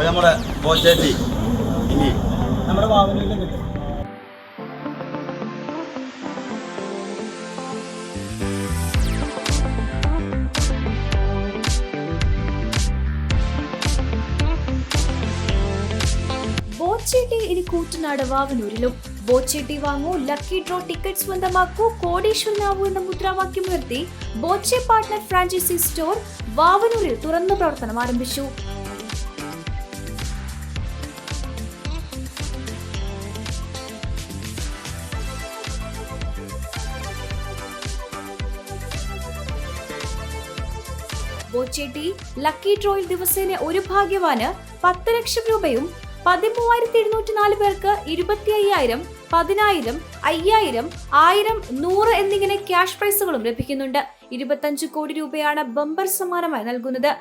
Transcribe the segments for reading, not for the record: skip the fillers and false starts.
അപ്പോൾ നമ്മുടെ ബോച്ചേട്ടി ഇനി നമ്മുടെ വാവനൂരിലും കിട്ടും. ബോച്ചേട്ടി ഇനി കൂറ്റനാട് വാവനൂരിലും. ബോച്ചേട്ടി വാങ്ങൂ, ലക്കി ഡ്രോ ടിക്കറ്റ് സ്വന്തമാക്കൂ, കോടീശ്വരനാവൂ എന്ന മുദ്രാവാക്യം ഉയർത്തി ബോച്ചെ പാർട്ട്ണർ ഫ്രാഞ്ചൈസി സ്റ്റോർ വാവനൂരിൽ തുറന്നു പ്രവർത്തനം ആരംഭിച്ചു. ബോച്ചേട്ടി ലക്കി ഡ്രോയിൽ ദിവസേന ഒരു ഭാഗ്യവാന് 10 ലക്ഷം രൂപയും 13,704 പേർക്ക് 25,000, 10,000, 5,000, 1,000, 100 എന്നിങ്ങനെ ക്യാഷ് പ്രൈസുകളും ലഭിക്കുന്നുണ്ട്. 25 കോടി രൂപയാണ് ബമ്പർ സമ്മാനമായി നൽകുന്നത്.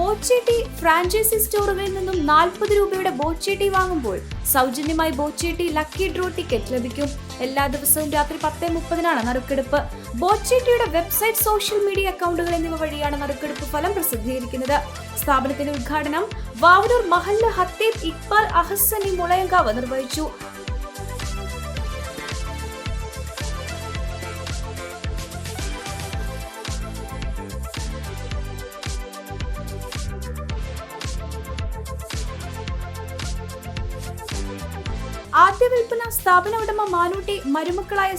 ബോച്ചേട്ടി ഫ്രാഞ്ചൈസി സ്റ്റോറുകളിൽ നിന്നും 40 രൂപയുടെ ബോച്ചേട്ടി വാങ്ങുമ്പോൾ സൗജന്യമായി ബോച്ചേട്ടി ലക്കി ഡ്രോ ടിക്കറ്റ് ലഭിക്കും. എല്ലാ ദിവസവും രാത്രി 10:30 നറുക്കെടുപ്പ്. ബോച്ചേട്ടിയുടെ വെബ്സൈറ്റ്, സോഷ്യൽ മീഡിയ അക്കൗണ്ടുകൾ എന്നിവ വഴിയാണ് നറുക്കെടുപ്പ് ഫലം പ്രസിദ്ധീകരിക്കുന്നത്. സ്ഥാപനത്തിന്റെ ഉദ്ഘാടനം വാവനൂർ മഹല്ല് ഹത്തീബ് ഇക്ബാൽ അഹ്സനി മുളയങ്കാവ് നിർവഹിച്ചു. ആദ്യ വിൽപ്പന സ്ഥാപന ഉടമ മാനൂട്ടി, മരുമക്കളായ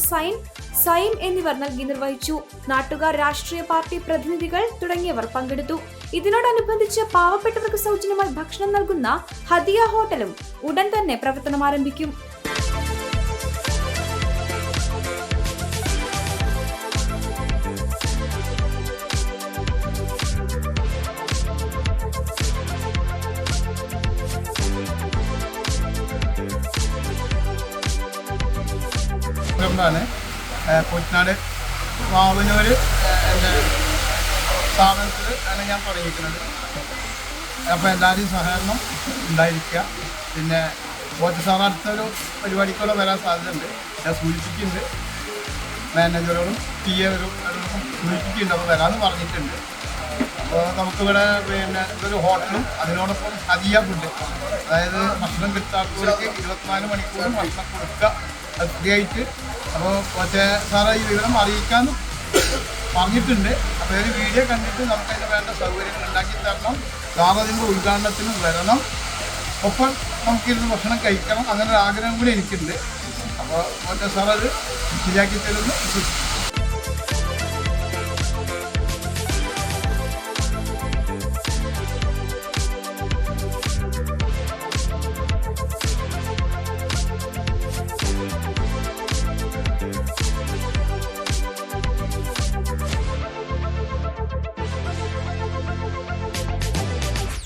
സൈം എന്നിവർ നൽകി നിർവഹിച്ചു. നാട്ടുകാർ, രാഷ്ട്രീയ പാർട്ടി പ്രതിനിധികൾ തുടങ്ങിയവർ പങ്കെടുത്തു. ഇതിനോടനുബന്ധിച്ച് പാവപ്പെട്ടവർക്ക് സൗജന്യമായി ഭക്ഷണം നൽകുന്ന ഹദിയ ഹോട്ടലും ഉടൻ തന്നെ പ്രവർത്തനം ആരംഭിക്കും. കൂറ്റനാട് വാവനൂർ എൻ്റെ സ്ഥാപനത്തിൽ ആണ് ഞാൻ തുടങ്ങിയിരിക്കുന്നത്. അപ്പോൾ എല്ലാവരെയും സഹകരണം ഉണ്ടായിരിക്കുക. പിന്നെ ബോച്ച സാർ അടുത്തൊരു പരിപാടിക്കൂടെ വരാൻ സാധ്യതയുണ്ട്. ഞാൻ സൂചിപ്പിക്കുന്നുണ്ട്, മാനേജറോടും PA-വരും സൂചിപ്പിക്കുന്നുണ്ട്. അപ്പോൾ വരാമെന്ന് പറഞ്ഞിട്ടുണ്ട്. അപ്പോൾ നമുക്കിവിടെ പിന്നെ ഇതൊരു ഹോട്ടലും അതിനോടൊപ്പം ഹദിയ ഫുഡ്, അതായത് ഭക്ഷണം കിട്ടാത്തവർക്ക് 24 മണിക്കൂറും ഭക്ഷണം കൊടുക്കുക ഫ്രീ ആയിട്ട്. അപ്പോൾ മറ്റേ സാറ് ഈ വിവരം അറിയിക്കാൻ പറഞ്ഞിട്ടുണ്ട്. അപ്പോൾ ഒരു വീഡിയോ കണ്ടിട്ട് നമുക്കതിന് വേണ്ട സൗകര്യങ്ങൾ ഉണ്ടാക്കി തരണം. സാർ അതിൻ്റെ ഉദ്ഘാടനത്തിന് വരണം, ഒപ്പം നമുക്കിരുന്ന് ഭക്ഷണം കഴിക്കണം. അങ്ങനെ ഒരു ആഗ്രഹം കൂടി എനിക്കുണ്ട്. അപ്പോൾ മറ്റേ സാർ അത് ശരിയാക്കി തരുമെന്ന് വിശ്വസിക്കുന്നു.